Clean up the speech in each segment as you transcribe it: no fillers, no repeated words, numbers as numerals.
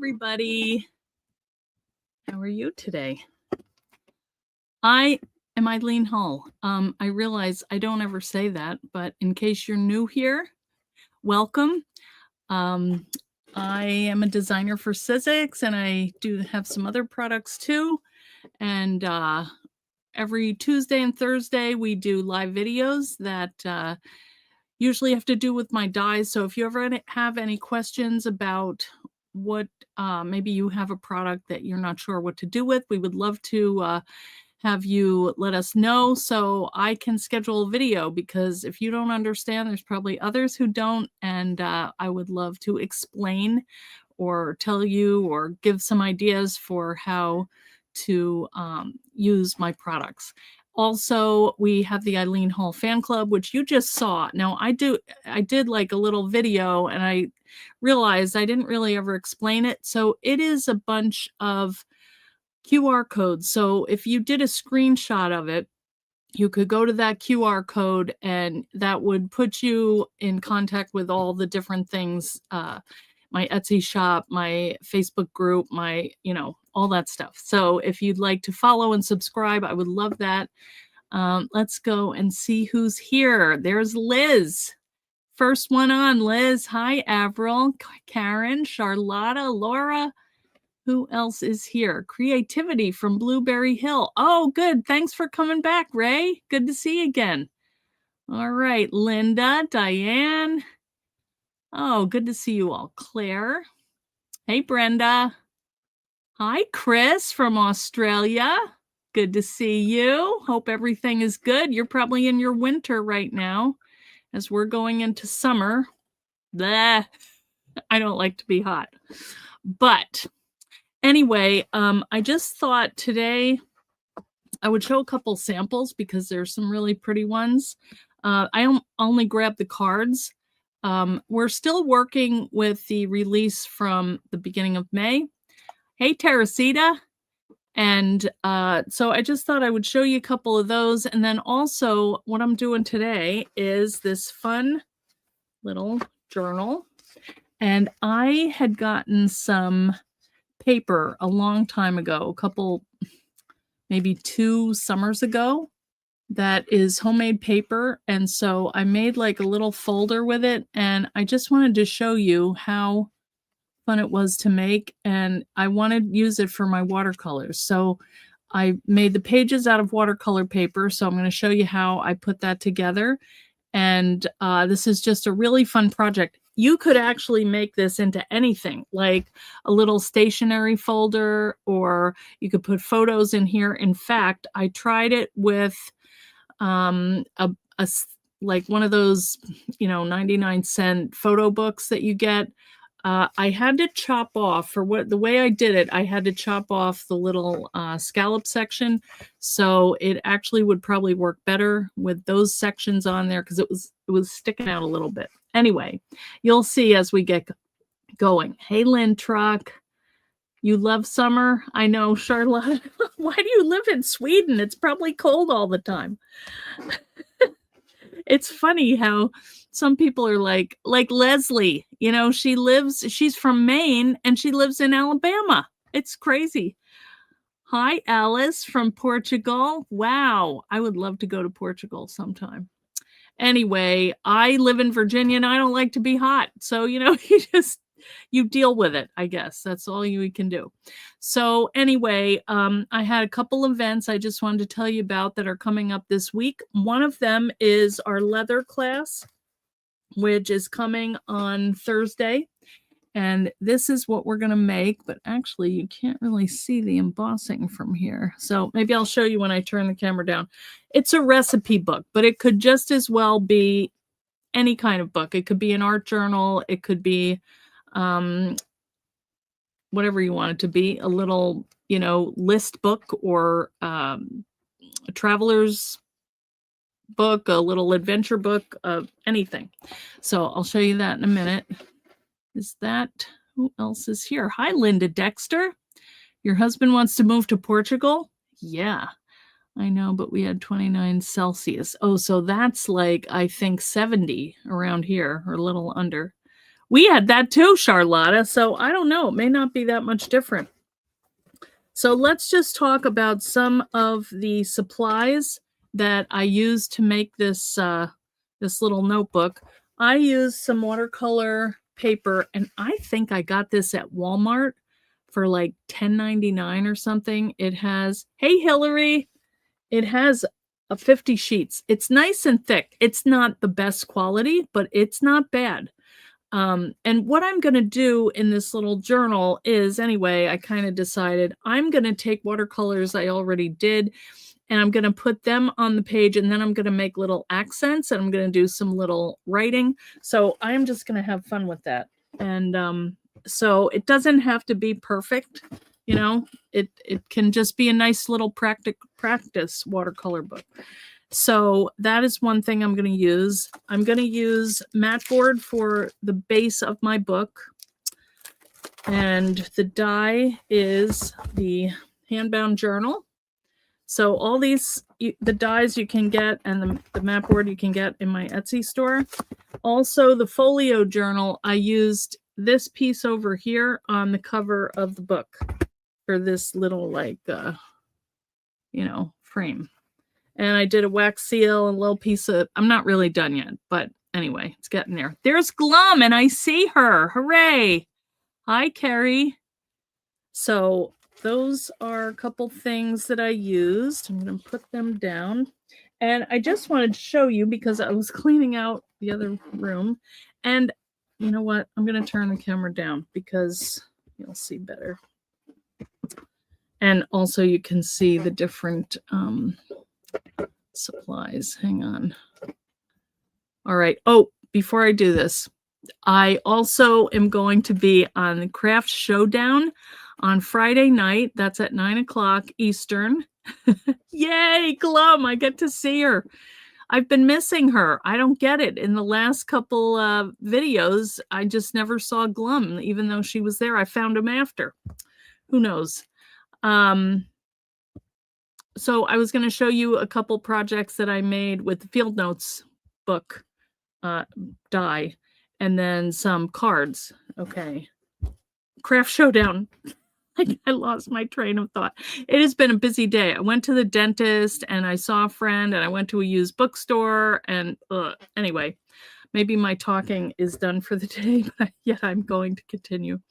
everybody. How are you today? I am Eileen Hull. I realize I don't ever say that, but in case you're new here, welcome. I am a designer for Sizzix, and I do have some other products too. And every Tuesday and Thursday, we do live videos that usually have to do with my dies. So if you ever have any questions about what maybe you have a product that you're not sure what to do with, we would love to have you let us know so I can schedule a video, because if you don't understand, there's probably others who don't, and I would love to explain or tell you or give some ideas for how to use my products. Also, we have the Eileen Hull fan club, which you just saw. Now, I did like a little video, and I realized I didn't really ever explain it. So it is a bunch of QR codes. So if you did a screenshot of it, you could go to that QR code, and that would put you in contact with all the different things, my Etsy shop, my Facebook group, my, all that stuff. So if you'd like to follow and subscribe, I would love that. Let's go and see who's here. There's Liz. First one on, Liz. Hi, Avril, Karen, Charlotta, Laura. Who else is here? Creativity from Blueberry Hill. Oh, good. Thanks for coming back, Ray. Good to see you again. All right, Linda, Diane. Oh, good to see you all. Claire. Hey, Brenda. Hi, Chris from Australia. Good to see you. Hope everything is good. You're probably in your winter right now as we're going into summer. Blah. I don't like to be hot. But anyway, I just thought today I would show a couple samples because there's some really pretty ones. I only grabbed the cards. We're still working with the release from the beginning of May. Hey, Teresita. And so I just thought I would show you a couple of those. And then also what I'm doing today is this fun little journal. And I had gotten some paper a long time ago, a couple, maybe 2 summers ago, that is homemade paper. And so I made like a little folder with it, and I just wanted to show you how fun it was to make, and I wanted to use it for my watercolors. So I made the pages out of watercolor paper, so I'm going to show you how I put that together. And this is just a really fun project. You could actually make this into anything, like a little stationery folder, or you could put photos in here. In fact, I tried it with like one of those, 99-cent photo books that you get. I had to chop off, the way I did it, I had to chop off the little scallop section. So it actually would probably work better with those sections on there, because it was sticking out a little bit. Anyway, you'll see as we get going. Hey, Lynn Truck. You love summer? I know, Charlotte. Why do you live in Sweden? It's probably cold all the time. It's funny how some people are like Leslie, she's from Maine and she lives in Alabama. It's crazy. Hi, Alice from Portugal. Wow. I would love to go to Portugal sometime. Anyway, I live in Virginia and I don't like to be hot. So, you deal with it, I guess. That's all you can do. So anyway, I had a couple events I just wanted to tell you about that are coming up this week. One of them is our leather class, which is coming on Thursday. And this is what we're going to make, but actually you can't really see the embossing from here. So maybe I'll show you when I turn the camera down. It's a recipe book, but it could just as well be any kind of book. It could be an art journal. It could be whatever you want it to be, a little, list book, or a traveler's book, a little adventure book, anything. So I'll show you that in a minute. Who else is here? Hi, Linda Dexter. Your husband wants to move to Portugal? Yeah, I know, but we had 29 Celsius. Oh, so that's like, I think 70 around here, or a little under. We had that too, Charlotta. So I don't know. It may not be that much different. So let's just talk about some of the supplies that I used to make this this little notebook. I used some watercolor paper, and I think I got this at Walmart for like $10.99 or something. It has, hey Hillary, it has 50 sheets. It's nice and thick. It's not the best quality, but it's not bad. And what I'm going to do in this little journal is, anyway, I kind of decided I'm going to take watercolors I already did, and I'm going to put them on the page, and then I'm going to make little accents, and I'm going to do some little writing. So I'm just going to have fun with that. And so it doesn't have to be perfect, you know, it can just be a nice little practice watercolor book. So that is one thing I'm going to use. I'm going to use matboard for the base of my book. And the die is the Handbound Journal. So all these, the dies you can get, and the matboard you can get in my Etsy store. Also the folio journal, I used this piece over here on the cover of the book for this little like, you know, frame. And I did a wax seal and a little piece of, I'm not really done yet, but anyway, it's getting there. There's Glum, and I see her. Hooray. Hi, Carrie. So those are a couple things that I used. I'm going to put them down. And I just wanted to show you because I was cleaning out the other room. And you know what? I'm going to turn the camera down because you'll see better. And also you can see the different supplies. Hang on. All right. Oh, before I do this, I also am going to be on the Craft Showdown on Friday night. That's at 9:00 Eastern. Yay, Glum. I get to see her. I've been missing her. I don't get it. In the last couple videos, I just never saw Glum, even though she was there. I found him after. Who knows? So I was going to show you a couple projects that I made with the Field Notes book die, and then some cards. Okay. Craft Showdown. I lost my train of thought. It has been a busy day. I went to the dentist, and I saw a friend, and I went to a used bookstore, and anyway, maybe my talking is done for the day, but yet I'm going to continue.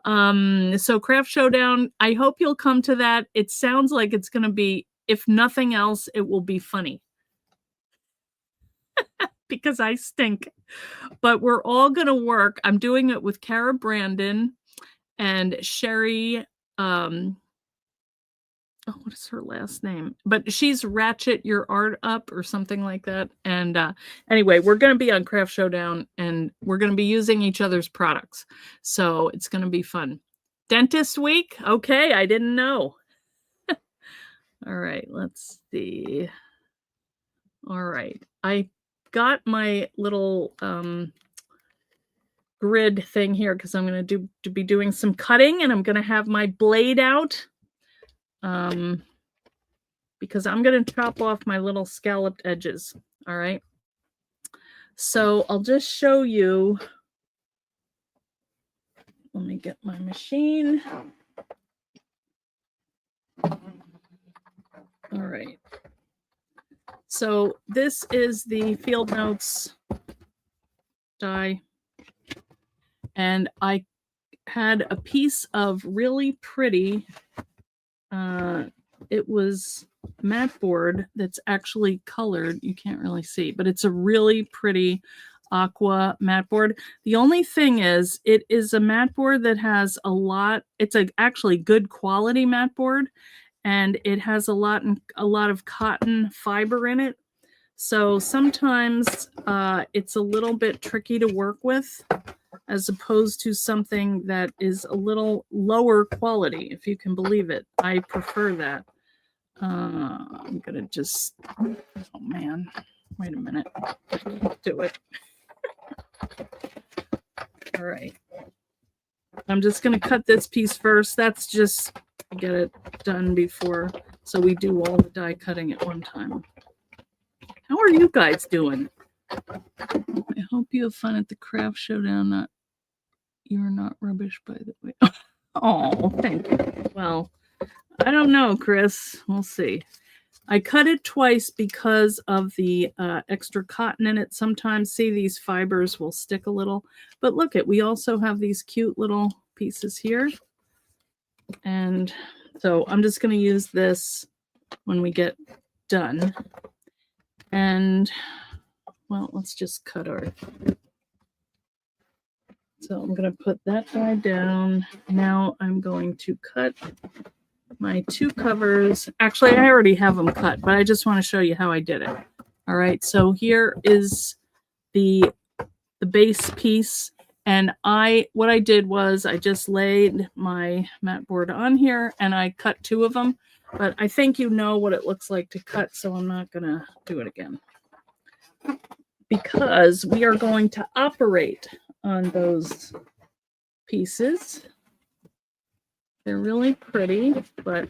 So Craft Showdown, I hope you'll come to that. It sounds like it's going to be, if nothing else, it will be funny. Because I stink. But we're all going to work. I'm doing it with Kara Brandon and Sherry. Oh, what is her last name? But she's Ratchet Your Art Up or something like that. And anyway, we're going to be on Craft Showdown, and we're going to be using each other's products. So it's going to be fun. Dentist week? Okay, I didn't know. All right, let's see. All right, I got my little grid thing here because I'm going to be doing some cutting, and I'm going to have my blade out because I'm going to chop off my little scalloped edges. All right. So I'll just show you. Let me get my machine. All right. So this is the Field Notes die. And I had a piece of really pretty, it was matboard that's actually colored. You can't really see, but it's a really pretty aqua matboard. The only thing is, it is a matboard that has a lot, it's actually good quality matboard, and it has a lot of cotton fiber in it. So sometimes it's a little bit tricky to work with, as opposed to something that is a little lower quality, if you can believe it. I prefer that. I'm gonna just, oh man, wait a minute. I can't do it. All right. I'm just gonna cut this piece first. That's just to get it done before, so we do all the die cutting at one time. How are you guys doing? I hope you have fun at the Craft Showdown. You're not rubbish, by the way. Oh, thank you. Well, I don't know, Chris. We'll see. I cut it twice because of the extra cotton in it. Sometimes, see, these fibers will stick a little. But look at, we also have these cute little pieces here. And so I'm just going to use this when we get done. And, well, let's just cut our... So I'm going to put that guy down. Now I'm going to cut my two covers. Actually, I already have them cut, but I just want to show you how I did it. All right, so here is the base piece. And what I did was I just laid my mat board on here and I cut two of them. But I think you know what it looks like to cut, so I'm not going to do it again. Because we are going to operate on those pieces. They're really pretty, but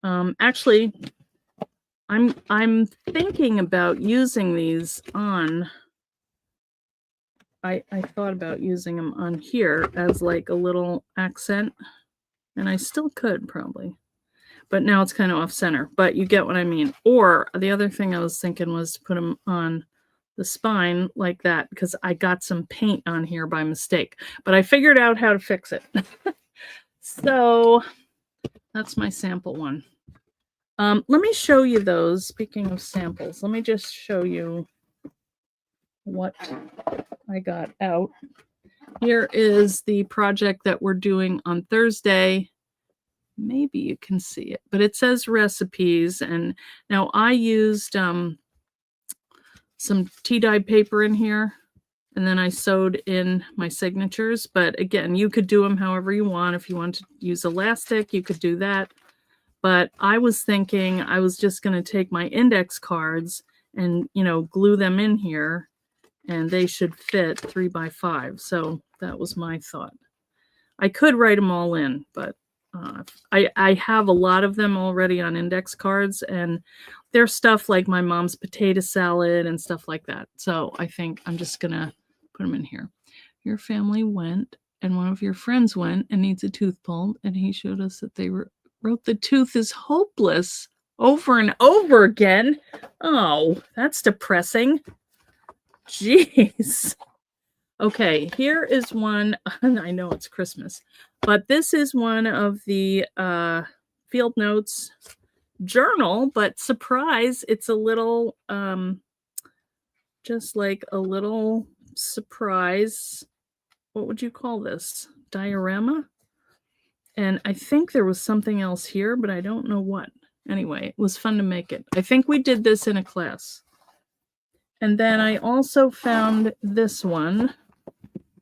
actually I'm thinking about using these on... I thought about using them on here as like a little accent, and I still could probably, but now it's kind of off center, but you get what I mean. Or the other thing I was thinking was to put them on the spine like that, because I got some paint on here by mistake, but I figured out how to fix it. So that's my sample one. Let me show you those. Speaking of samples, let me just show you what I got out. Here is the project that we're doing on Thursday. Maybe you can see it, but it says recipes. And now I used some tea dye paper in here, and then I sewed in my signatures. But again, you could do them however you want. If you want to use elastic, you could do that. But I was thinking I was just going to take my index cards and, you know, glue them in here, and they should fit 3x5. So that was my thought. I could write them all in, but I have a lot of them already on index cards, and they're stuff like my mom's potato salad and stuff like that. So I think I'm just going to put them in here. Your family went, and one of your friends went and needs a tooth pulled, and he showed us that they wrote the tooth is hopeless over and over again. Oh, that's depressing. Jeez. Okay, here is one. I know it's Christmas, but this is one of the field notes journal, but surprise, it's a little, just like a little surprise. What would you call this? Diorama? And I think there was something else here, but I don't know what. Anyway, it was fun to make it. I think we did this in a class. And then I also found this one,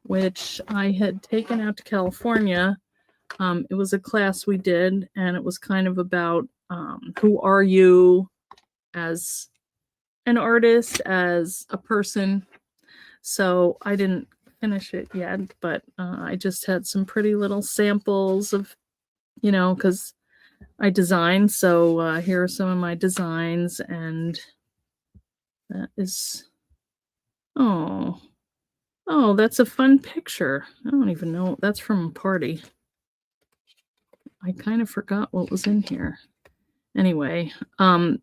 which I had taken out to California. It was a class we did, and it was kind of about who are you as an artist, as a person. So I didn't finish it yet, but I just had some pretty little samples of, you know, because I design. So here are some of my designs, and that is, oh, that's a fun picture. I don't even know. That's from a party. I kind of forgot what was in here. Anyway,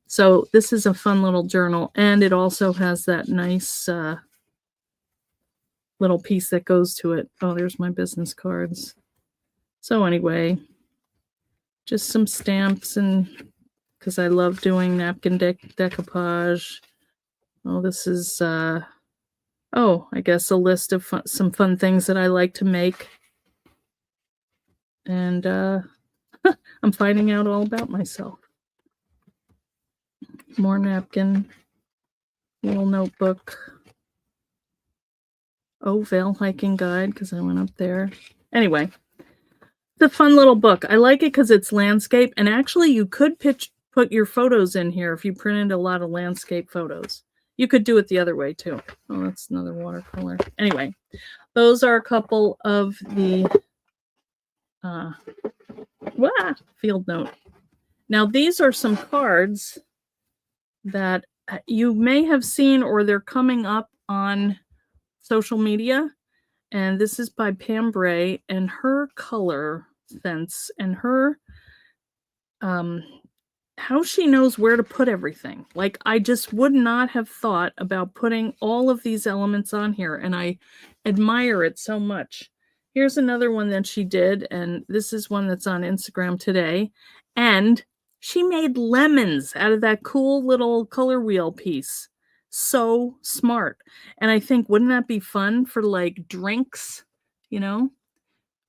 so this is a fun little journal, and it also has that nice little piece that goes to it. Oh, there's my business cards. So anyway, just some stamps, and because I love doing napkin decoupage. Oh, this is, I guess a list of some fun things that I like to make. And I'm finding out all about myself. More napkin, little notebook. Oh, Vale hiking guide, because I went up there. Anyway, it's a fun little book. I like it because it's landscape, and actually you could put your photos in here if you printed a lot of landscape photos. You could do it the other way too. Oh, that's another watercolor. Anyway, those are a couple of the field note. Now these are some cards that you may have seen, or they're coming up on social media, And this is by Pam Bray, and her color sense and her how she knows where to put everything. Like, I just would not have thought about putting all of these elements on here, and I admire it so much. Here's another one that she did, and this is one that's on Instagram today. And she made lemons out of that cool little color wheel piece. So smart. And I think, wouldn't that be fun for like drinks? You know,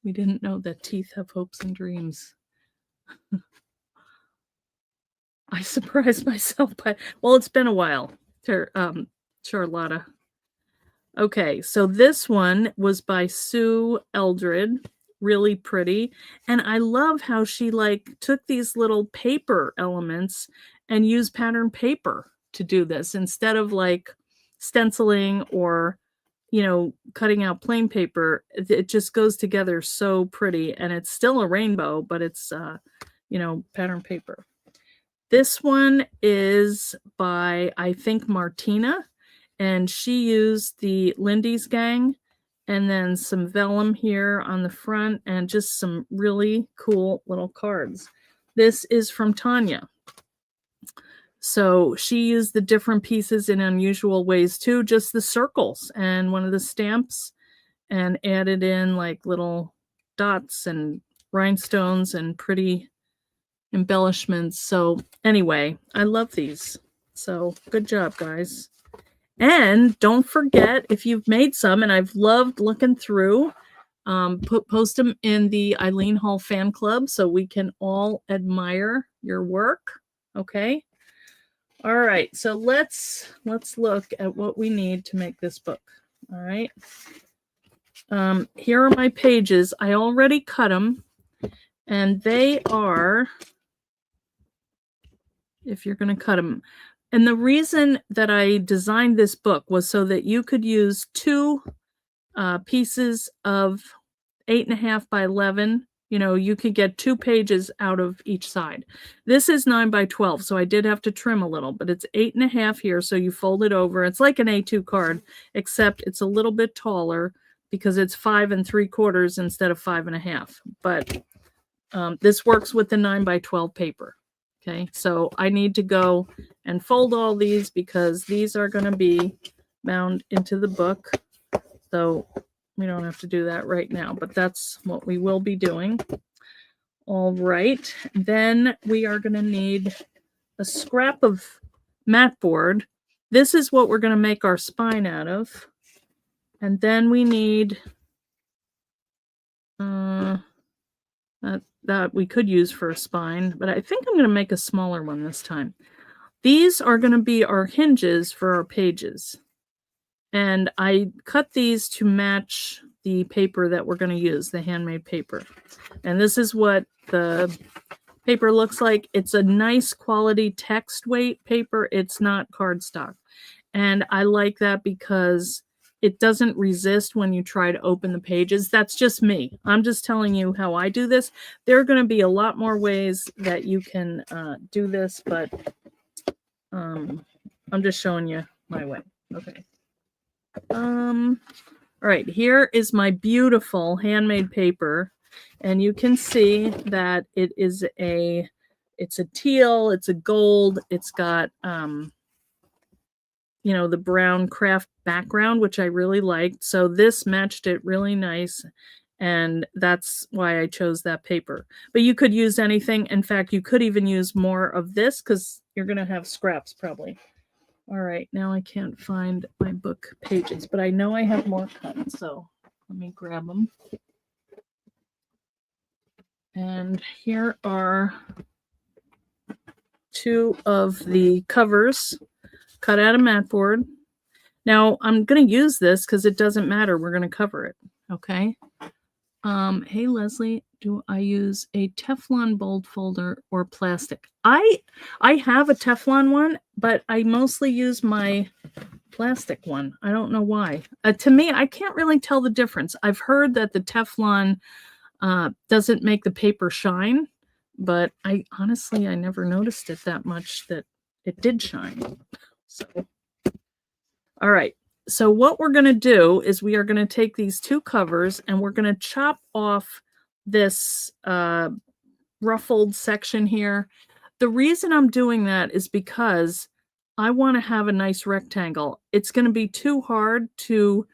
we didn't know that teeth have hopes and dreams. I surprised myself by, well, it's been a while, Charlotta. Okay, so this one was by Sue Eldred, really pretty. And I love how she like took these little paper elements and used pattern paper to do this instead of like stenciling or, you know, cutting out plain paper. It just goes together so pretty, and it's still a rainbow, but it's, you know, pattern paper. This one is by, I think, Martina, and she used the Lindy's Gang and then some vellum here on the front and just some really cool little cards. This is from Tanya. So she used the different pieces in unusual ways too, just the circles and one of the stamps, and added in like little dots and rhinestones and pretty embellishments. So anyway, I love these. So good job, guys. And don't forget, if you've made some, and I've loved looking through, post them in the Eileen Hall fan club so we can all admire your work. Okay. All right. So let's look at what we need to make this book. All right. Here are my pages. I already cut them, and they are, if you're going to cut them. And the reason that I designed this book was so that you could use two pieces of 8.5 by 11. You know, you could get 2 pages out of each side. This is 9 by 12, so I did have to trim a little, but it's 8.5 here, so you fold it over. It's like an A2 card, except it's a little bit taller because it's 5 3/4 instead of 5.5. But this works with the 9 by 12 paper. Okay, so I need to go and fold all these because these are going to be bound into the book. So we don't have to do that right now, but that's what we will be doing. All right, then we are going to need a scrap of matboard. This is what we're going to make our spine out of. And then we need that we could use for a spine, but I think I'm going to make a smaller one this time. These are going to be our hinges for our pages. And I cut these to match the paper that we're going to use, the handmade paper. And this is what the paper looks like. It's a nice quality text weight paper. It's not cardstock. And I like that because it doesn't resist when you try to open the pages. That's just me. I'm just telling you how I do this. There are going to be a lot more ways that you can do this, but I'm just showing you my way. Okay. All right, here is my beautiful handmade paper, and you can see that it's a teal, it's a gold, it's got you know, the brown craft background, which I really liked. So this matched it really nice, and that's why I chose that paper. But you could use anything. In fact, you could even use more of this because you're going to have scraps probably. All right, now I can't find my book pages, but I know I have more cut, so let me grab them. And here are 2 of the covers cut out of matboard. Now I'm going to use this because it doesn't matter. We're going to cover it. Okay. Hey, Leslie, do I use a Teflon bold folder or plastic? I have a Teflon one, but I mostly use my plastic one. I don't know why. To me, I can't really tell the difference. I've heard that the Teflon doesn't make the paper shine, but I never noticed it that much that it did shine. So, all right. so what we're going to do is we are going to take these two covers and we're going to chop off this ruffled section here. The reason I'm doing that is because I want to have a nice rectangle. It's going to be too hard to,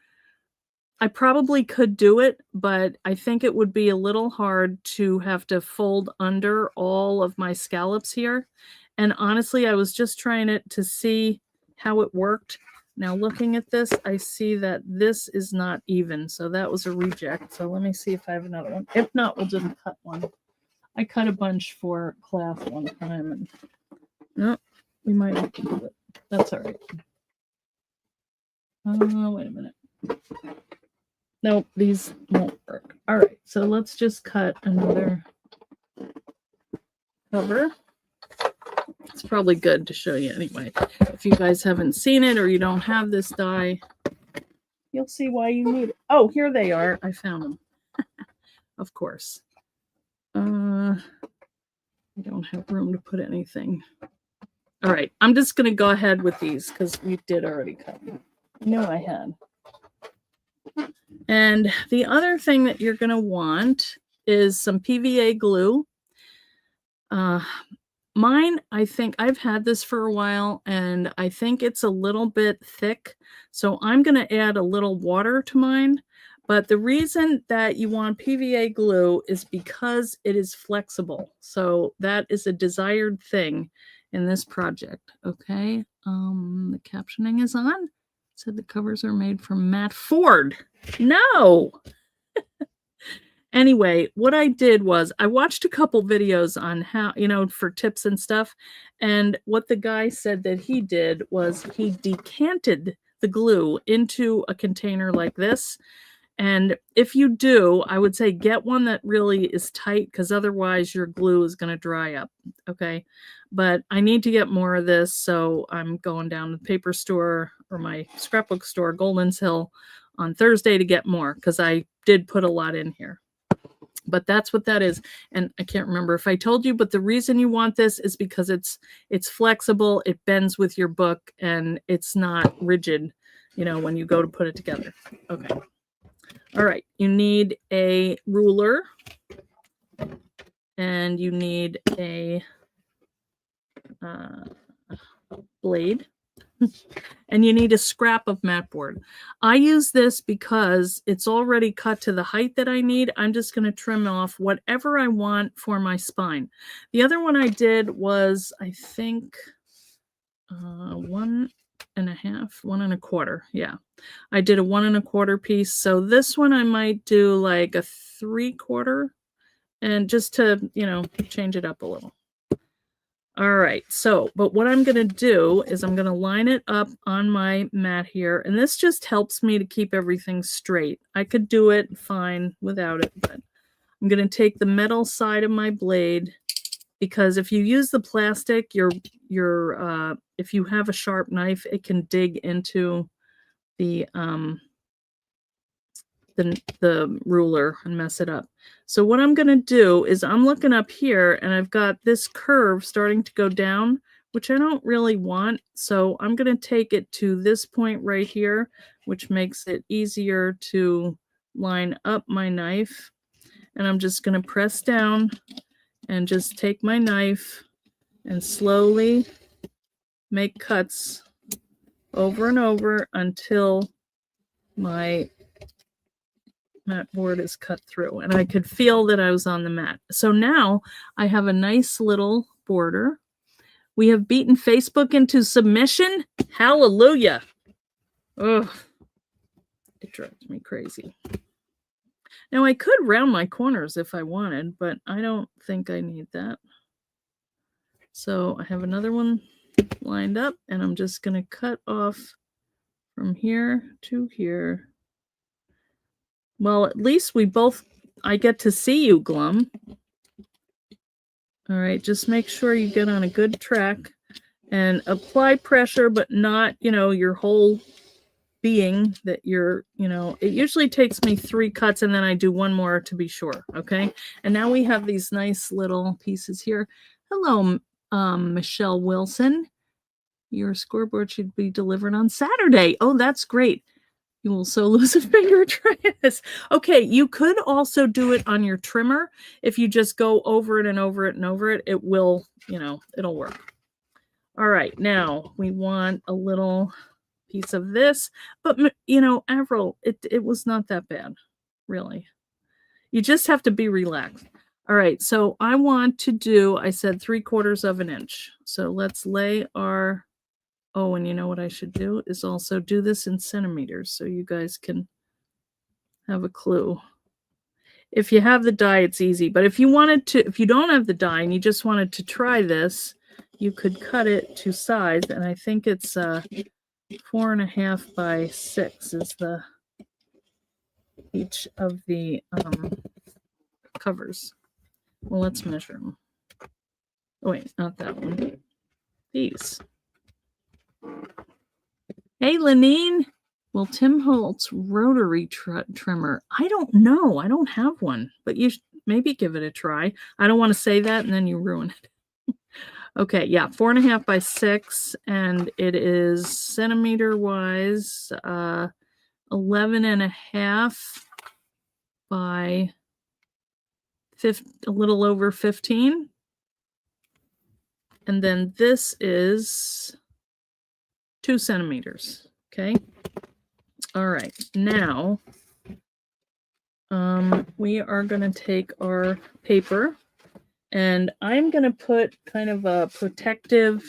I probably could do it, but I think it would be a little hard to have to fold under all of my scallops here. And honestly, I was just trying it to see how it worked. Now looking at this, I see that this is not even, so that was a reject. So let me see if I have another one. If not, we'll just cut one. I cut a bunch for class one time, and no, we might have to do it. That's all right. Wait a minute. Nope, these won't work. All right, so let's just cut another cover. It's probably good to show you anyway. If you guys haven't seen it or you don't have this die, you'll see why you need it. Oh, here they are. I found them. Of course. I don't have room to put anything. All right, I'm just going to go ahead with these because we did already cut them. I knew I had. And the other thing that you're going to want is some PVA glue. Mine, I think I've had this for a while and I think it's a little bit thick. So I'm going to add a little water to mine. But the reason that you want PVA glue is because it is flexible. So that is a desired thing in this project. Okay. The captioning is on. It said the covers are made from matboard. No. Anyway, what I did was I watched a couple videos on how, for tips and stuff. And what the guy said that he did was he decanted the glue into a container like this. And if you do, I would say get one that really is tight because otherwise your glue is going to dry up. Okay. But I need to get more of this. So I'm going down to the paper store or my scrapbook store, Golden's Hill, on Thursday to get more because I did put a lot in here. But that's what that is. And I can't remember if I told you, but the reason you want this is because it's flexible, it bends with your book, and it's not rigid, when you go to put it together. Okay. All right. You need a ruler and you need a blade. And you need a scrap of matboard. I use this because it's already cut to the height that I need. I'm just going to trim off whatever I want for my spine. The other one I did was, I think, 1 1/4. Yeah, I did a 1 1/4 piece. So this one I might do like a 3/4 and just to, change it up a little. All right, so, but what I'm going to do is I'm going to line it up on my mat here, and this just helps me to keep everything straight. I could do it fine without it, but I'm going to take the metal side of my blade because if you use the plastic, if you have a sharp knife, it can dig into the ruler and mess it up. So what I'm going to do is I'm looking up here and I've got this curve starting to go down, which I don't really want. So I'm going to take it to this point right here, which makes it easier to line up my knife. And I'm just going to press down and just take my knife and slowly make cuts over and over until my mat board is cut through and I could feel that I was on the mat. So now I have a nice little border. We have beaten Facebook into submission. Hallelujah. Oh, it drives me crazy. Now I could round my corners if I wanted, but I don't think I need that. So I have another one lined up and I'm just going to cut off from here to here. Well, at least I get to see you, Glum. All right, just make sure you get on a good track and apply pressure, but not, your whole being that you're, it usually takes me 3 cuts and then I do one more to be sure. Okay. And now we have these nice little pieces here. Hello, Michelle Wilson. Your scoreboard should be delivered on Saturday. Oh, that's great. You will so lose a finger trying this. Okay, you could also do it on your trimmer. If you just go over it and over it and over it, it will, it'll work. All right, now we want a little piece of this. But, Avril, it was not that bad, really. You just have to be relaxed. All right, so I want to do, I said 3/4 of an inch. So let's lay our... Oh, and you know what I should do is also do this in centimeters so you guys can have a clue. If you have the die, it's easy. But if you don't have the die and you just wanted to try this, you could cut it to size. And I think it's 4.5 by 6 is each of the covers. Well, let's measure them. Oh, wait, not that one. These. Hey, Lenine. Well, Tim Holtz rotary trimmer. I don't know. I don't have one, but you should maybe give it a try. I don't want to say that and then you ruin it. Okay, yeah, 4.5 by 6, and it is centimeter wise 11.5 by a little over 15. And then this is 2 centimeters. Okay. All right. Now, we are going to take our paper, and I'm going to put kind of a protective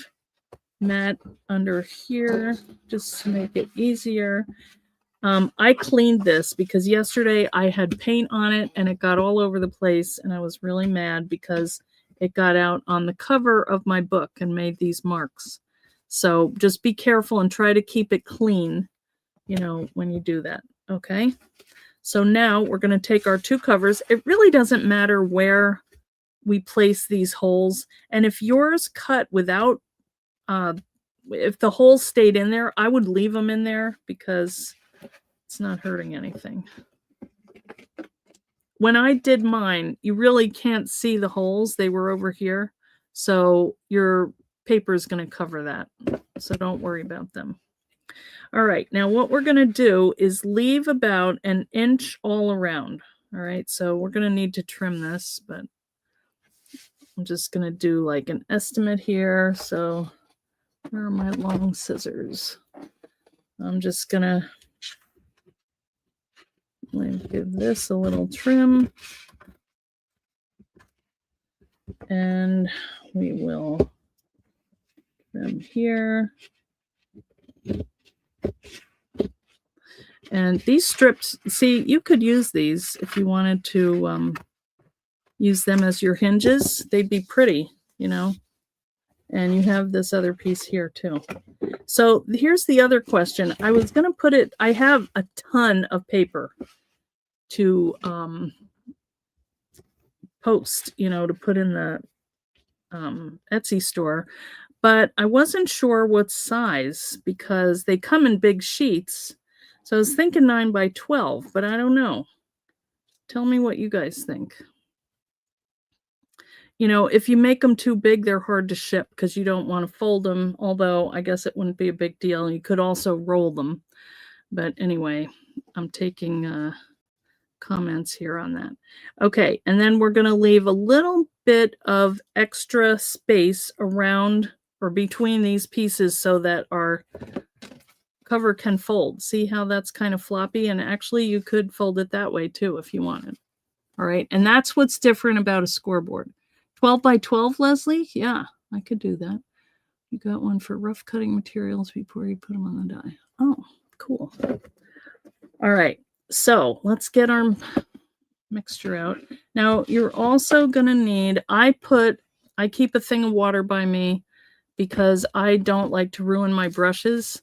mat under here just to make it easier. I cleaned this because yesterday I had paint on it and it got all over the place, and I was really mad because it got out on the cover of my book and made these marks. So just be careful and try to keep it clean, when you do that. Okay. So now we're going to take our 2 covers. It really doesn't matter where we place these holes. And if yours cut without, if the holes stayed in there, I would leave them in there because it's not hurting anything. When I did mine, you really can't see the holes. They were over here. So your paper is going to cover that. So don't worry about them. All right. Now what we're going to do is leave about 1 inch all around. All right. So we're going to need to trim this, but I'm just going to do like an estimate here. So where are my long scissors? I'm just going to give this a little trim, and we will trim here. And these strips, see, you could use these if you wanted to use them as your hinges. They'd be pretty, And you have this other piece here too. So here's the other question. I was going to put it, I have a ton of paper to post, to put in the Etsy store, but I wasn't sure what size because they come in big sheets. So I was thinking 9 by 12, but I don't know. Tell me what you guys think. If you make them too big, they're hard to ship because you don't want to fold them, although I guess it wouldn't be a big deal. You could also roll them. But anyway, I'm taking comments here on that. Okay, and then we're going to leave a little bit of extra space around or between these pieces so that our cover can fold. See how that's kind of floppy? And actually you could fold it that way too if you wanted. All right, and that's what's different about a scoreboard. 12 by 12, Leslie? Yeah, I could do that. You got one for rough cutting materials before you put them on the die. Oh, cool. All right, so let's get our mixture out. Now, you're also going to need, I keep a thing of water by me because I don't like to ruin my brushes.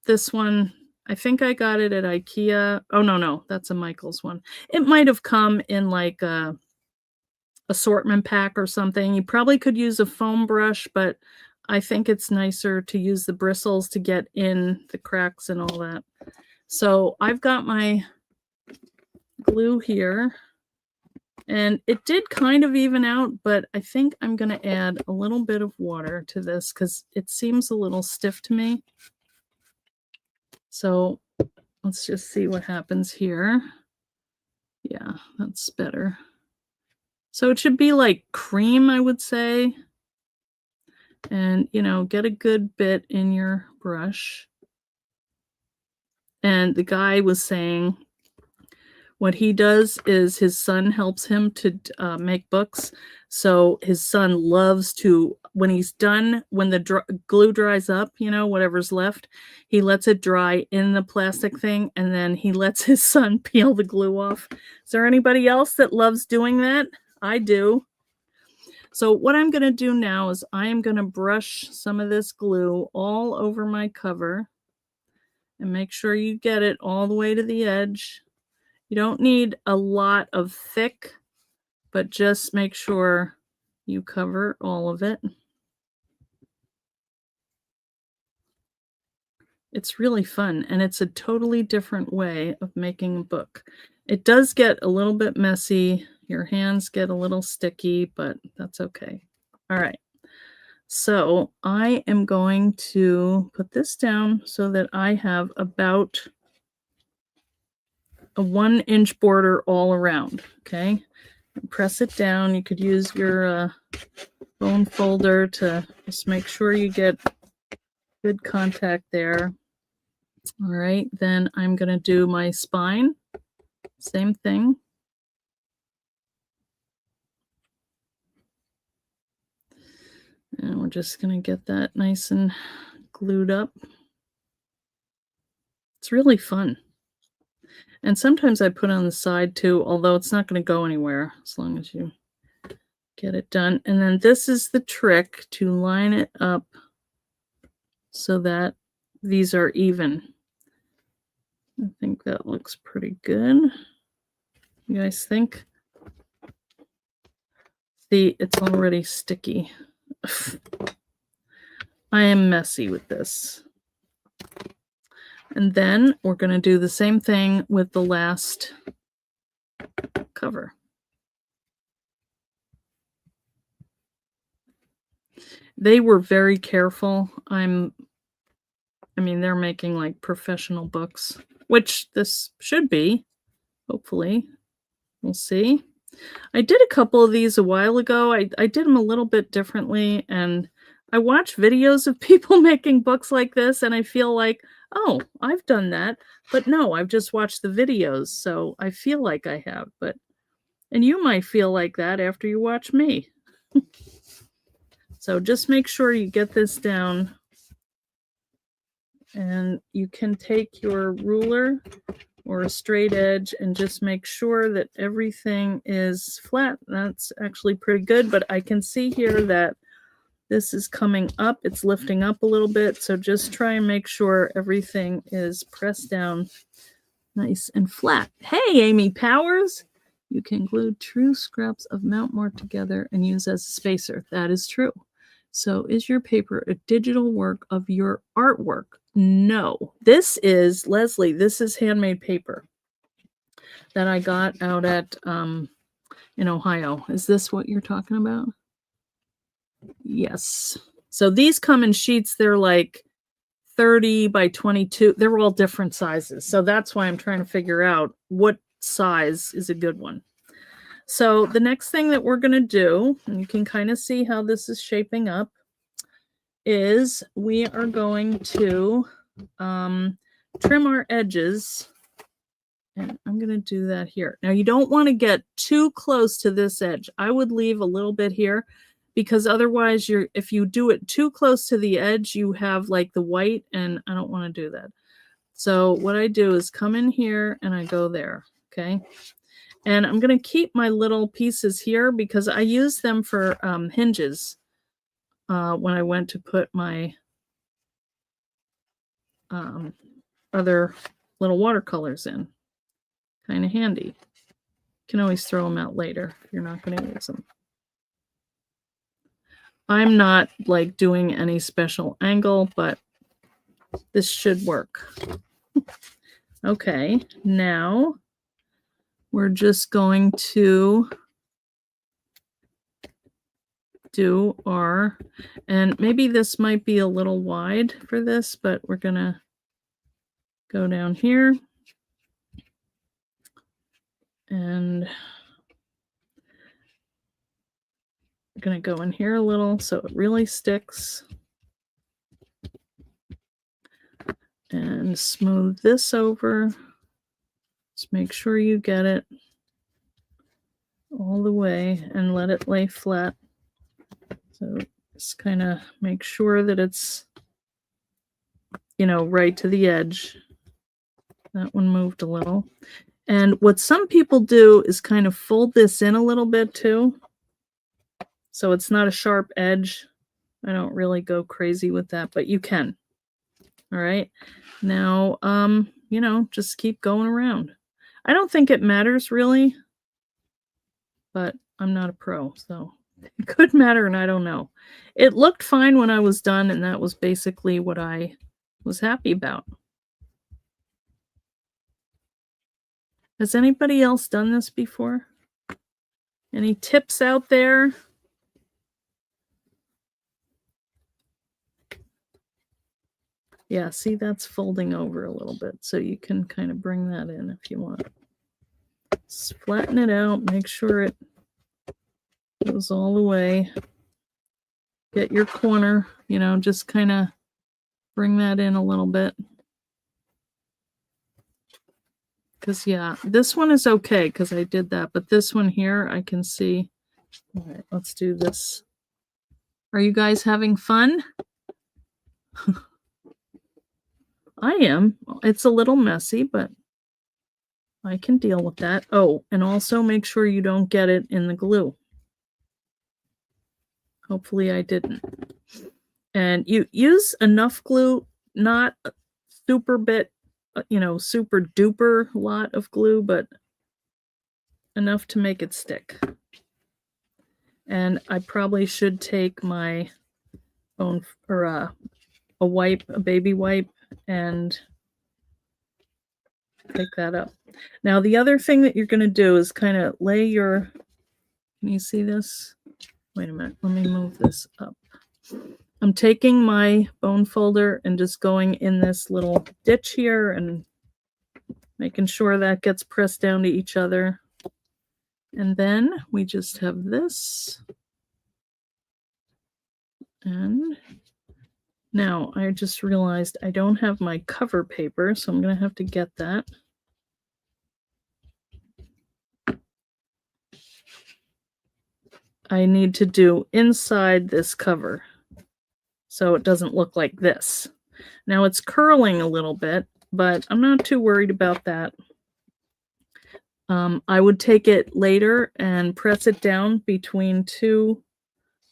This one, I think I got it at IKEA. Oh, no, that's a Michaels one. It might have come in like a assortment pack or something. You probably could use a foam brush, but I think it's nicer to use the bristles to get in the cracks and all that. So I've got my glue here, And it did kind of even out, but I think I'm going to add a little bit of water to this because it seems a little stiff to me. So let's just see what happens here. Yeah, that's better. So it should be like cream, I would say. And, you know, get a good bit in your brush. And the guy was saying what he does is his son helps him to make books. So his son loves to, when he's done, when the glue dries up, you know, whatever's left, he lets it dry in the plastic thing, and then he lets his son peel the glue off. Is there anybody else that loves doing that? I do. So what I'm going to do now is I am going to brush some of this glue all over my cover and make sure you get it all the way to the edge. You don't need a lot of thick, but just make sure you cover all of it. It's really fun, and it's a totally different way of making a book. It does get a little bit messy. Your hands get a little sticky, but that's okay. All right. So I am going to put this down so that I have about a 1-inch border all around, okay? Press it down. You could use your bone folder to just make sure you get good contact there. All right, then I'm going to do my spine. Same thing. And we're just going to get that nice and glued up. It's really fun. And sometimes I put on the side too, although it's not going to go anywhere as long as you get it done. And then this is the trick, to line it up so that these are even. I think that looks pretty good. You guys think? See, it's already sticky. I am messy with this. And then we're going to do the same thing with the last cover. They were very careful. I mean, they're making like professional books, which this should be, hopefully. We'll see. I did a couple of these a while ago. I did them a little bit differently, and I watch videos of people making books like this, and I feel like, oh, I've done that. But no, I've just watched the videos, so I feel like I have. And you might feel like that after you watch me. So just make sure you get this down. And you can take your ruler or a straight edge and just make sure that everything is flat. That's actually pretty good, but I can see here that this is coming up. It's lifting up a little bit, so just try and make sure everything is pressed down nice and flat. Hey, Amy Powers! You can glue true scraps of matboard together and use as a spacer. That is true. So is your paper a digital work of your artwork? No. This is, Leslie, this is handmade paper that I got out at in Ohio. Is this what you're talking about? Yes. So these come in sheets. They're like 30 by 22. They're all different sizes. So that's why I'm trying to figure out what size is a good one. So the next thing that we're going to do, and you can kind of see how this is shaping up, is we are going to trim our edges. And I'm going to do that here. Now, you don't want to get too close to this edge. I would leave a little bit here, because otherwise, if you do it too close to the edge, you have like the white, and I don't want to do that. So what I do is come in here and I go there, okay? And I'm going to keep my little pieces here because I use them for hinges when I went to put my other little watercolors in. Kind of handy. You can always throw them out later if you're not going to use them. I'm not like doing any special angle, but this should work. Okay, now we're just going to do are, and maybe this might be a little wide for this, but we're gonna go down here and we're gonna go in here a little so it really sticks. And smooth this over. Just make sure you get it all the way and let it lay flat. So just kind of make sure that it's, right to the edge. That one moved a little. And what some people do is kind of fold this in a little bit too. So it's not a sharp edge. I don't really go crazy with that, but you can. All right. Now, just keep going around. I don't think it matters really, but I'm not a pro, so it could matter and I don't know. It looked fine when I was done, and that was basically what I was happy about. Has anybody else done this before? Any tips out there? Yeah, see, that's folding over a little bit, so you can kind of bring that in if you want. Just flatten it out, make sure it goes all the way. Get your corner, just kind of bring that in a little bit. Because, yeah, this one is okay because I did that, but this one here, I can see. All right, let's do this. Are you guys having fun? I am. It's a little messy, but I can deal with that. Oh, and also make sure you don't get it in the glue. Hopefully I didn't. And you use enough glue, not a super bit, super duper lot of glue, but enough to make it stick. And I probably should take my own, or a baby wipe, and pick that up. Now, the other thing that you're going to do is kind of lay your, can you see this? Wait a minute, let me move this up. I'm taking my bone folder and just going in this little ditch here and making sure that gets pressed down to each other. And then we just have this. And now I just realized I don't have my cover paper, so I'm going to have to get that. I need to do inside this cover so it doesn't look like this. Now it's curling a little bit, but I'm not too worried about that. I would take it later and press it down between two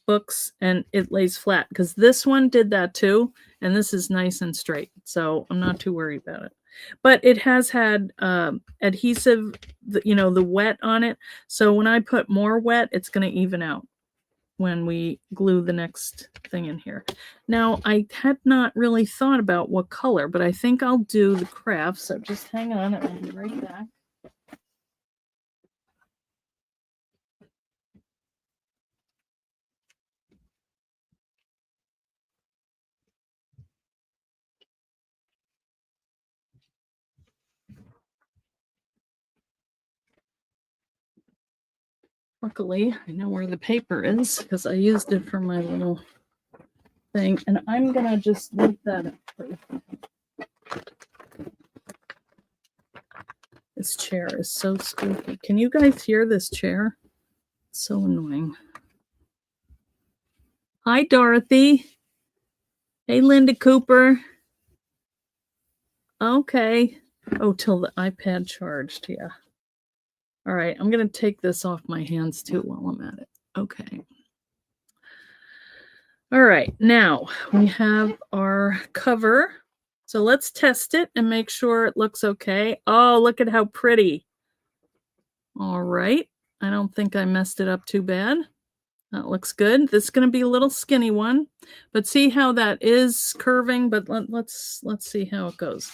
books and it lays flat, because this one did that too, and this is nice and straight, so I'm not too worried about it. But it has had adhesive, the wet on it, so when I put more wet, it's going to even out when we glue the next thing in here. Now, I had not really thought about what color, but I think I'll do the craft, so just hang on, and I'll be right back. Luckily, I know where the paper is because I used it for my little thing, and I'm gonna just leave that up first. This chair is so squeaky. Can you guys hear this chair? It's so annoying. Hi, Dorothy. Hey, Linda Cooper. Okay. Oh, till the iPad charged, yeah. All right, I'm going to take this off my hands too while I'm at it. Okay. All right, now we have our cover. So let's test it and make sure it looks okay. Oh, look at how pretty. All right. I don't think I messed it up too bad. That looks good. This is going to be a little skinny one, but see how that is curving, but let's see how it goes.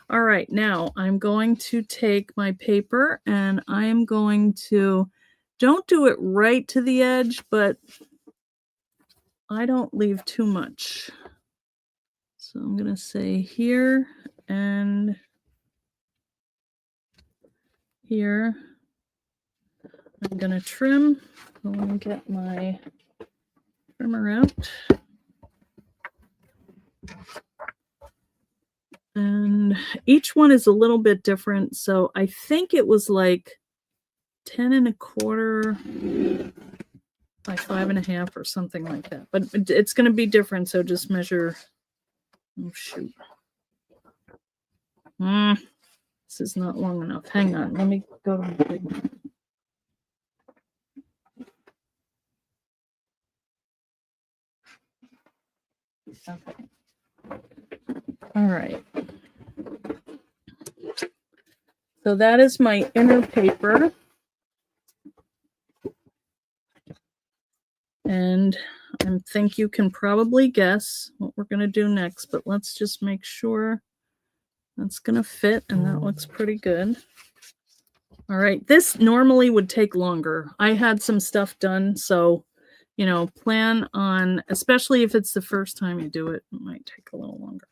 All right, now I'm going to take my paper and I am going to, don't do it right to the edge, but I don't leave too much. So I'm going to say here and here. I'm going to trim. Let me get my trimmer out. And each one is a little bit different. So I think it was like 10 1/4 by 5 1/2 or something like that. But it's going to be different. So just measure. Oh, shoot. This is not long enough. Hang on. Let me go to the big one. Okay. All right. So that is my inner paper. And I think you can probably guess what we're going to do next, but let's just make sure that's going to fit, and that looks pretty good. All right, this normally would take longer. I had some stuff done, so, you know, plan on, especially if it's the first time you do it, it might take a little longer.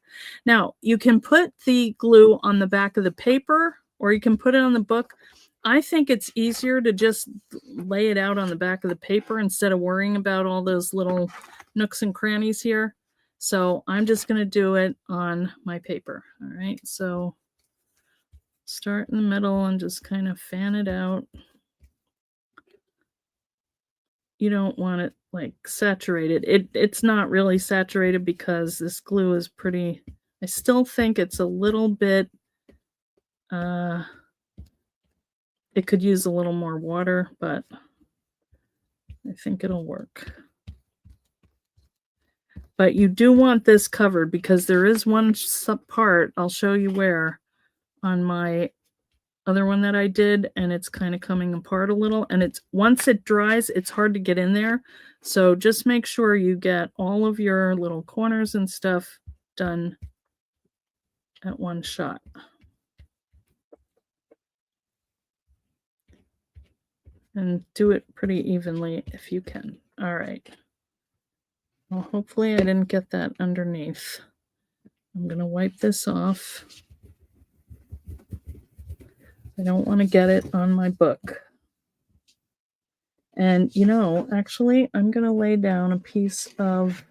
Now, you can put the glue on the back of the paper, or you can put it on the book. I think it's easier to just lay it out on the back of the paper instead of worrying about all those little nooks and crannies here. So I'm just going to do it on my paper. All right, so start in the middle and just kind of fan it out. You don't want it like saturated. It's not really saturated because this glue is pretty, I still think it's a little bit, it could use a little more water, but I think it'll work. But you do want this covered because there is one part, I'll show you where, on my other one that I did, and it's kind of coming apart a little, and it's, once it dries, it's hard to get in there. So just make sure you get all of your little corners and stuff done at one shot. And do it pretty evenly if you can. All right. Well, hopefully I didn't get that underneath. I'm going to wipe this off. I don't want to get it on my book. And, you know, actually, I'm going to lay down a piece of,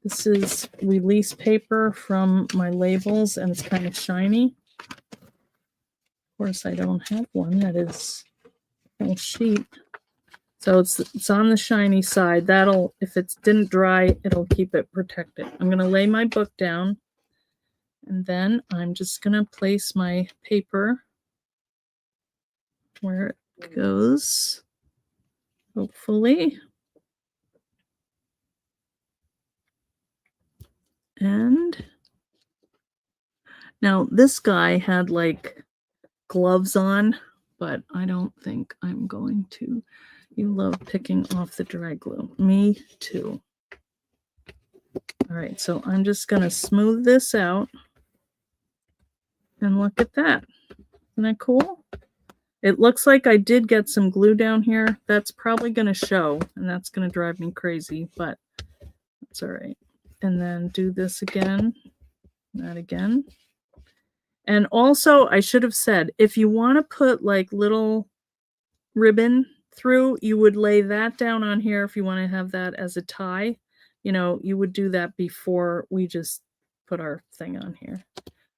this is release paper from my labels, and it's kind of shiny. Of course, I don't have one that is a whole sheet. So it's on the shiny side. That'll, if it didn't dry, it'll keep it protected. I'm going to lay my book down, and then I'm just going to place my paper where it goes, hopefully. And now this guy had like gloves on, but I don't think I'm going to. You love picking off the dry glue. Me too. All right, so I'm just going to smooth this out. And look at that. Isn't that cool? It looks like I did get some glue down here. That's probably going to show, and that's going to drive me crazy, but that's all right. And then do this again, that again. And also, I should have said, if you want to put like little ribbon through, you would lay that down on here if you want to have that as a tie. You know, you would do that before we just put our thing on here.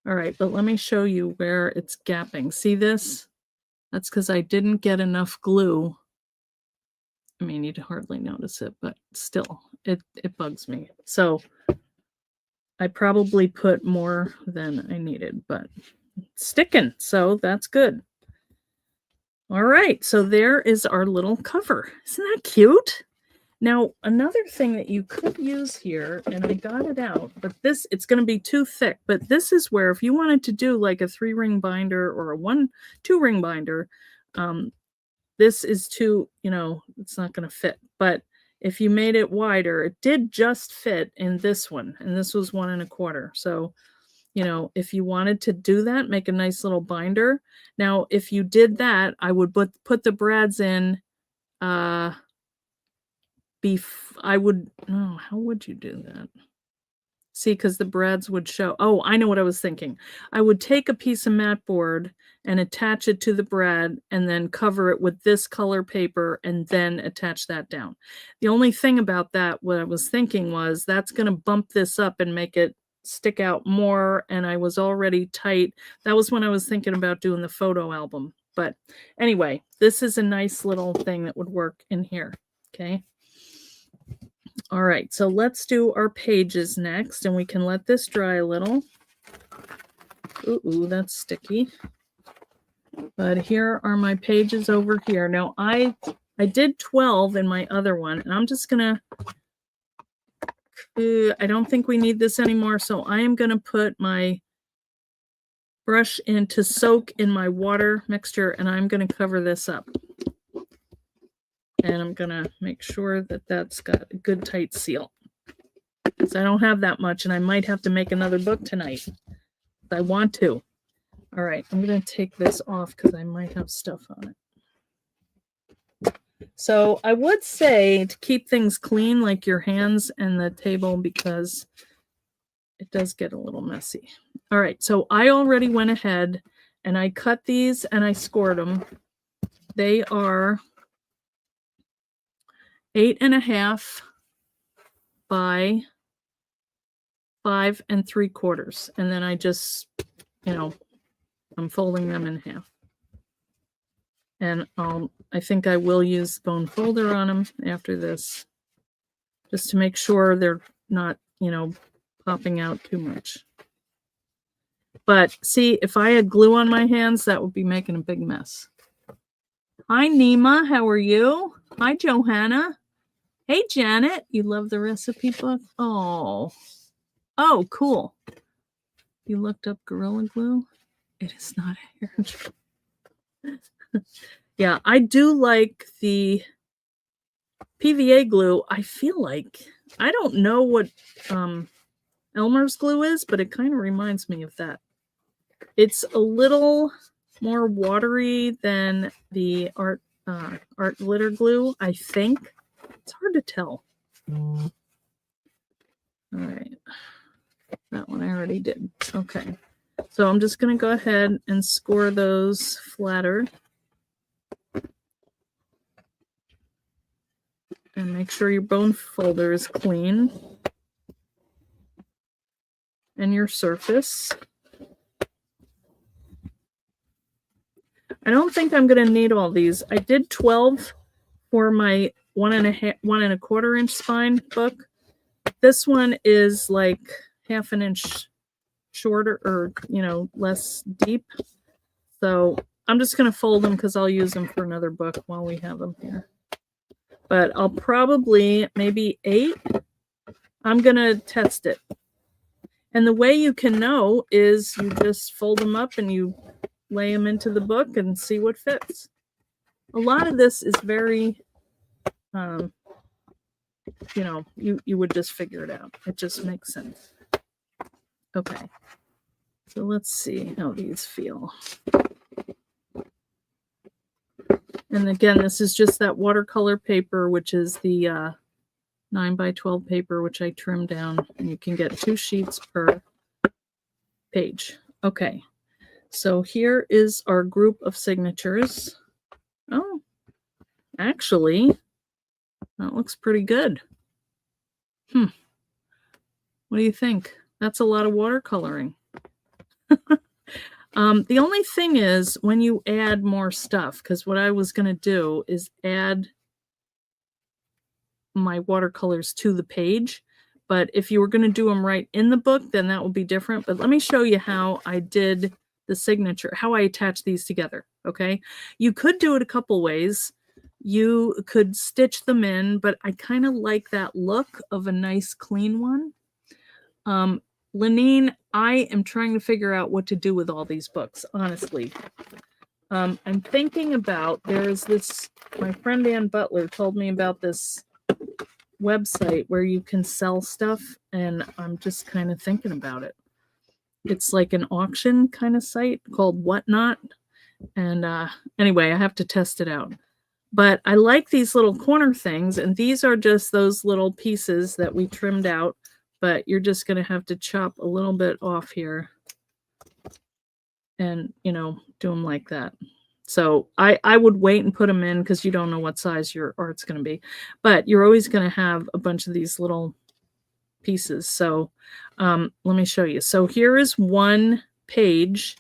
All right, but let me show you where it's gapping. See this? That's because I didn't get enough glue. I mean, you'd hardly notice it, but still, it bugs me. So I probably put more than I needed, but it's sticking, so that's good. All right, so there is our little cover. Isn't that cute? Now, another thing that you could use here, and I got it out, but this, it's going to be too thick, but this is where if you wanted to do like a 3-ring binder or a 2-ring binder, this is too, you know, it's not going to fit. But if you made it wider, it did just fit in this one, and this was 1 1/4. So, you know, if you wanted to do that, make a nice little binder. Now, if you did that, I would put the brads in I would, oh, how would you do that? See, because the brads would show. Oh, I know what I was thinking. I would take a piece of matboard and attach it to the brad and then cover it with this color paper and then attach that down. The only thing about that, what I was thinking was that's going to bump this up and make it stick out more, and I was already tight. That was when I was thinking about doing the photo album. But anyway, this is a nice little thing that would work in here. Okay. All right, so let's do our pages next, and we can let this dry a little. Ooh, that's sticky. But here are my pages over here. Now, I did 12 in my other one, and I'm just going to, I don't think we need this anymore, so I am going to put my brush in to soak in my water mixture, and I'm going to cover this up. And I'm going to make sure that that's got a good tight seal. Because I don't have that much, and I might have to make another book tonight. If I want to. All right, I'm going to take this off because I might have stuff on it. So I would say to keep things clean, like your hands and the table, because it does get a little messy. All right, so I already went ahead and I cut these and I scored them. They are 8.5 by 5 3/4. And then I just, I'm folding them in half. And I think I will use bone folder on them after this, just to make sure they're not, popping out too much. But see, if I had glue on my hands, that would be making a big mess. Hi, Nima. How are you? Hi, Johanna. Hey, Janet. You love the recipe book? Oh, cool. You looked up Gorilla Glue? It is not a hair gel. Yeah, I do like the PVA glue. I feel like, I don't know what Elmer's glue is, but it kind of reminds me of that. It's a little more watery than the art glitter glue, I think. It's hard to tell. All right. That one I already did. Okay. So I'm just going to go ahead and score those flatter. And make sure your bone folder is clean. And your surface. I don't think I'm going to need all these. I did 12 for my 1.25 inch spine book. This one is like 1/2 inch shorter, or less deep. So I'm just going to fold them because I'll use them for another book while we have them here. But I'll probably maybe 8. I'm going to test it. And the way you can know is you just fold them up and you lay them into the book and see what fits. A lot of this is very, you would just figure it out. It just makes sense. Okay. So let's see how these feel. And again, this is just that watercolor paper, which is the 9 by 12 paper, which I trimmed down. And you can get 2 sheets per page. Okay. So here is our group of signatures. Oh, actually, that looks pretty good. What do you think? That's a lot of watercoloring. The only thing is when you add more stuff, because what I was going to do is add my watercolors to the page. But if you were going to do them right in the book, then that would be different. But let me show you how I did the signature, how I attach these together. Okay. You could do it a couple ways. You could stitch them in, but I kind of like that look of a nice clean one. Lenine, I am trying to figure out what to do with all these books, honestly. I'm thinking about, there's this, my friend Ann Butler told me about this website where you can sell stuff, and I'm just kind of thinking about it. It's like an auction kind of site called Whatnot. And anyway, I have to test it out. But I like these little corner things, and these are just those little pieces that we trimmed out, but you're just going to have to chop a little bit off here and, you know, do them like that. So I would wait and put them in because you don't know what size your art's going to be. But you're always going to have a bunch of these little pieces. So let me show you. So here is one page.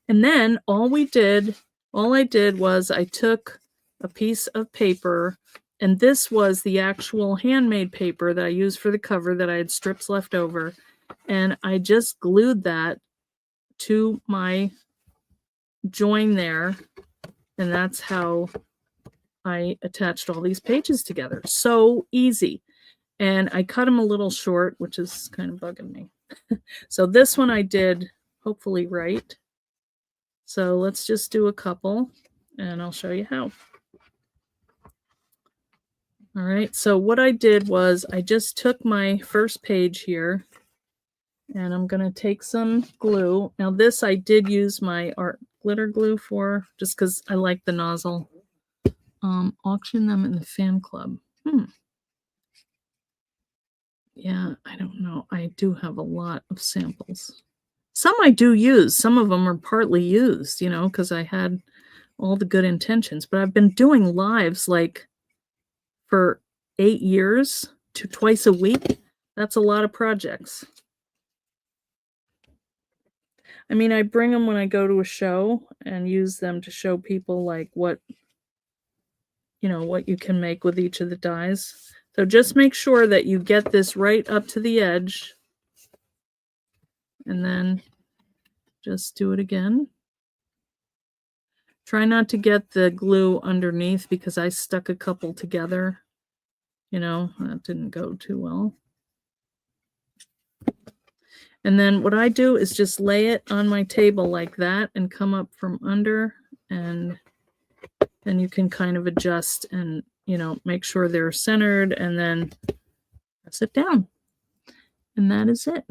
And then all I did was I took a piece of paper, and this was the actual handmade paper that I used for the cover that I had strips left over. And I just glued that to my join there. And that's how I attached all these pages together. So easy. And I cut them a little short, which is kind of bugging me. So this one I did hopefully right. So let's just do a couple and I'll show you how. All right, so what I did was I just took my first page here and I'm going to take some glue. Now this I did use my art glitter glue for, just because I like the nozzle. Auction them in the fan club. Yeah, I don't know. I do have a lot of samples. Some I do use. Some of them are partly used, you know, because I had all the good intentions. But I've been doing lives like for 8 years to twice a week. That's a lot of projects. I mean, I bring them when I go to a show and use them to show people like what, you know, what you can make with each of the dies. So just make sure that you get this right up to the edge. And then just do it again. Try not to get the glue underneath because I stuck a couple together. You know, that didn't go too well. And then what I do is just lay it on my table like that and come up from under, and then you can kind of adjust and, you know, make sure they're centered and then press it down. And that is it.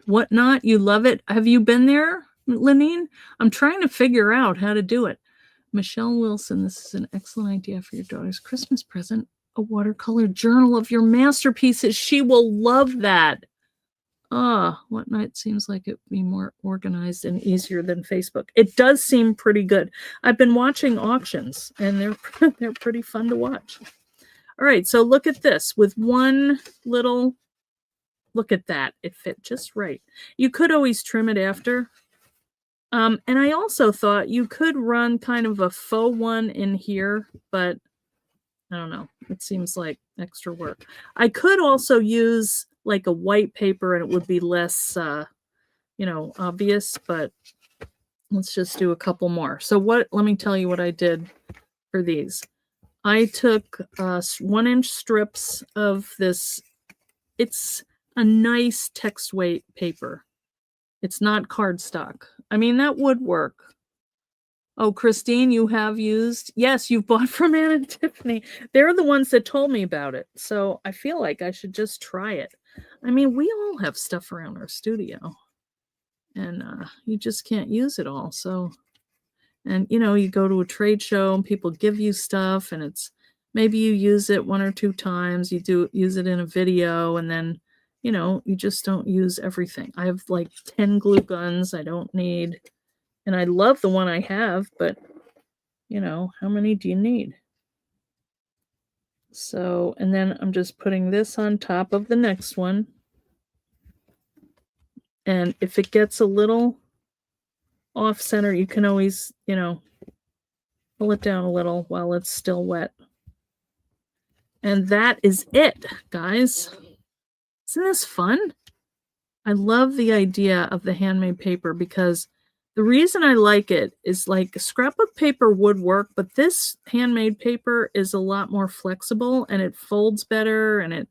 Whatnot, you love it. Have you been there, Lenine? I'm trying to figure out how to do it. Michelle Wilson, this is an excellent idea for your daughter's Christmas present. A watercolor journal of your masterpieces. She will love that. Whatnot seems like it would be more organized and easier than Facebook. It does seem pretty good. I've been watching auctions, and they're pretty fun to watch. All right, so look at this. With one little, look at that. It fit just right. You could always trim it after. And I also thought you could run kind of a faux one in here, but I don't know. It seems like extra work. I could also use like a white paper and it would be less, you know, obvious, but let's just do a couple more. So let me tell you what I did for these. I took 1-inch strips of this. It's a nice text weight paper. It's not cardstock. I mean, that would work. Oh, Christine, you have used? Yes, you've bought from Anne and Tiffany. They're the ones that told me about it. So I feel like I should just try it. I mean, we all have stuff around our studio. And you just can't use it all. So, and you know, you go to a trade show and people give you stuff and it's, maybe you use it 1 or 2 times. You do use it in a video and then, you know, you just don't use everything. I have like 10 glue guns I don't need. And I love the one I have, but, you know, how many do you need? So, and then I'm just putting this on top of the next one. And if it gets a little off center, you can always, you know, pull it down a little while it's still wet. And that is it, guys. Isn't this fun? I love the idea of the handmade paper because the reason I like it is like scrapbook paper would work, but this handmade paper is a lot more flexible and it folds better and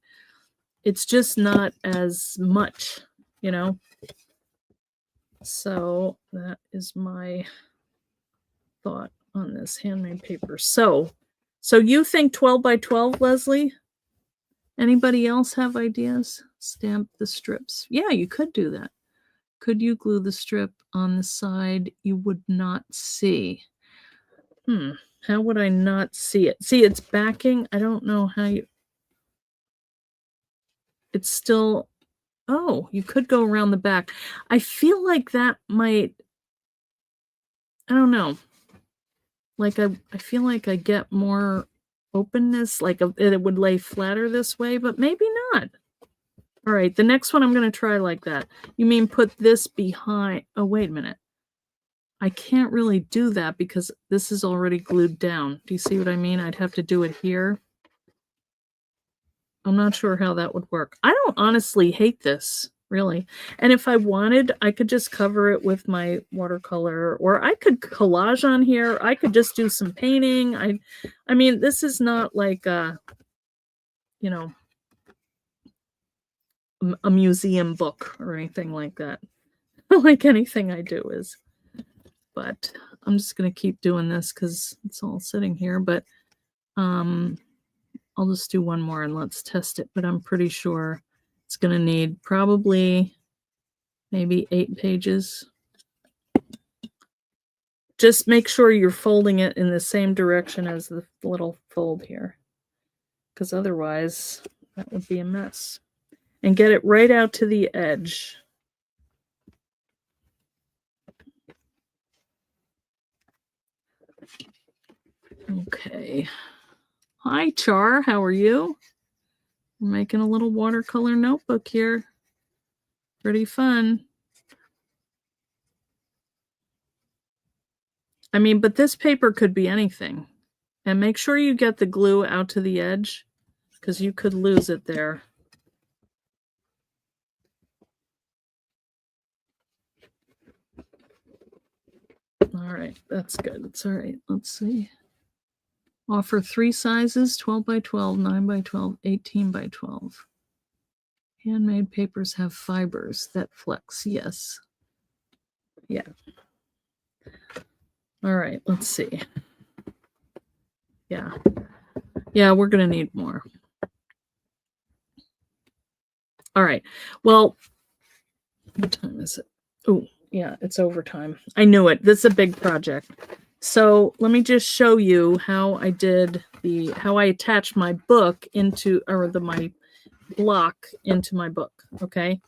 it's just not as much, you know. So that is my thought on this handmade paper. So you think 12 by 12, Leslie? Anybody else have ideas? Stamp the strips. Yeah, you could do that. Could you glue the strip on the side you would not see? How would I not see it? See, it's backing. I don't know how you it's still oh, you could go around the back. I feel like that might I don't know. Like, I feel like I get more openness, like, it would lay flatter this way, but maybe not. Alright, the next one I'm gonna try like that. You mean put this behind oh, wait a minute. I can't really do that because this is already glued down. Do you see what I mean? I'd have to do it here. I'm not sure how that would work. I don't honestly hate this, really. And if I wanted, I could just cover it with my watercolor, or I could collage on here. I could just do some painting. I mean, this is not like you know, a museum book or anything like that. Like anything I do is. But I'm just gonna keep doing this because it's all sitting here. But I'll just do one more and let's test it. But I'm pretty sure it's gonna need probably maybe 8 pages. Just make sure you're folding it in the same direction as the little fold here, because otherwise that would be a mess. And get it right out to the edge. Okay. Hi, Char. How are you? We're making a little watercolor notebook here. Pretty fun. I mean, but this paper could be anything. And make sure you get the glue out to the edge, because you could lose it there. All right, that's good. It's all right. Let's see. Offer 3 sizes, 12 by 12, 9 by 12, 18 by 12. Handmade papers have fibers that flex. Yes. Yeah. All right, let's see. Yeah. Yeah, we're going to need more. All right. Well, what time is it? Oh, yeah, it's overtime. I knew it. This is a big project. So let me just show you how I did how I attached my book into, or my block into my book. Okay.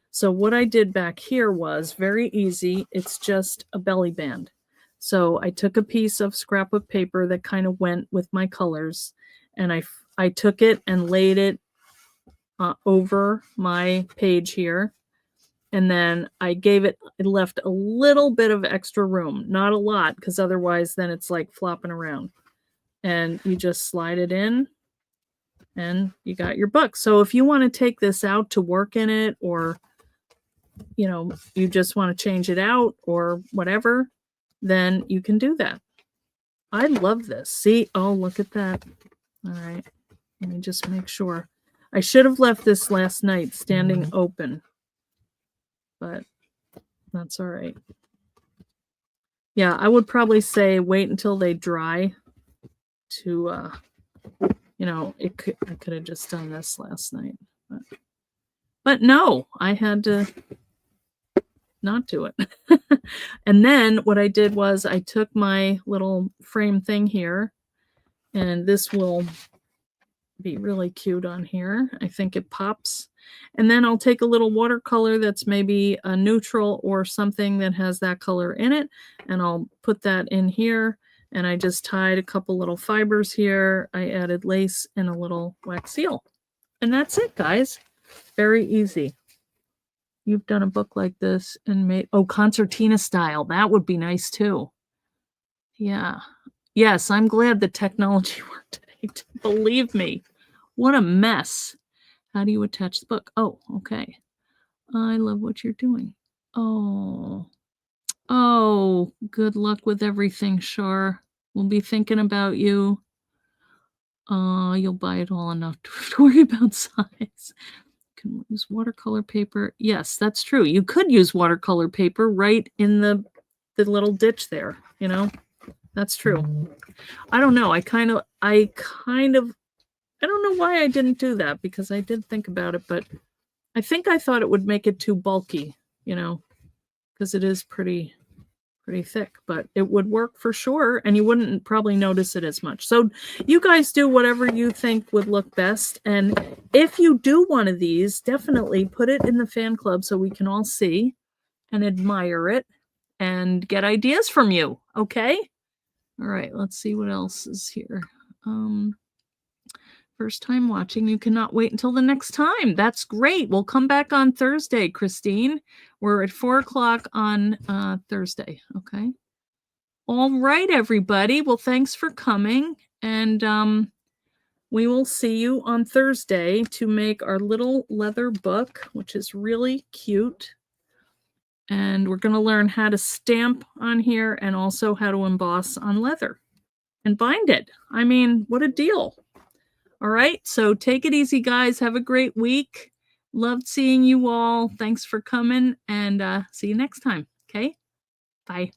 So what I did back here was very easy. It's just a belly band. So I took a piece of scrap of paper that kind of went with my colors, and I took it and laid it over my page here. And then I left a little bit of extra room, not a lot, because otherwise then it's like flopping around. And you just slide it in and you got your book. So if you want to take this out to work in it, or, you know, you just want to change it out or whatever, then you can do that. I love this. See? Oh, look at that. All right. Let me just make sure. I should have left this last night standing open, but that's all right. Yeah, I would probably say wait until they dry to, you know, I could have just done this last night. But no, I had to not do it. And then what I did was I took my little frame thing here, and this will be really cute on here. I think it pops. And then I'll take a little watercolor that's maybe a neutral or something that has that color in it, and I'll put that in here. And I just tied a couple little fibers here. I added lace and a little wax seal. And that's it, guys. Very easy. You've done a book like this and made, oh, concertina style. That would be nice too. Yeah. Yes, I'm glad the technology worked today. Believe me. What a mess. How do you attach the book? Oh, okay. I love what you're doing. Oh. Oh, good luck with everything, Shar. We'll be thinking about you. You'll buy it all enough to worry about size. Can use watercolor paper. Yes, that's true. You could use watercolor paper right in the little ditch there, you know? That's true. I don't know. I don't know why I didn't do that, because I did think about it, but I think I thought it would make it too bulky, you know, because it is pretty pretty thick, but it would work for sure, and you wouldn't probably notice it as much. So you guys do whatever you think would look best, and if you do one of these, definitely put it in the fan club so we can all see and admire it and get ideas from you, okay? All right, let's see what else is here. First time watching, you cannot wait until the next time. That's great. We'll come back on Thursday, Christine. We're at 4 o'clock on Thursday, okay? All right, everybody. Well, thanks for coming, and we will see you on Thursday to make our little leather book, which is really cute. And we're going to learn how to stamp on here and also how to emboss on leather and bind it. I mean, what a deal. All right, so take it easy, guys. Have a great week. Loved seeing you all. Thanks for coming, and see you next time, okay? Bye.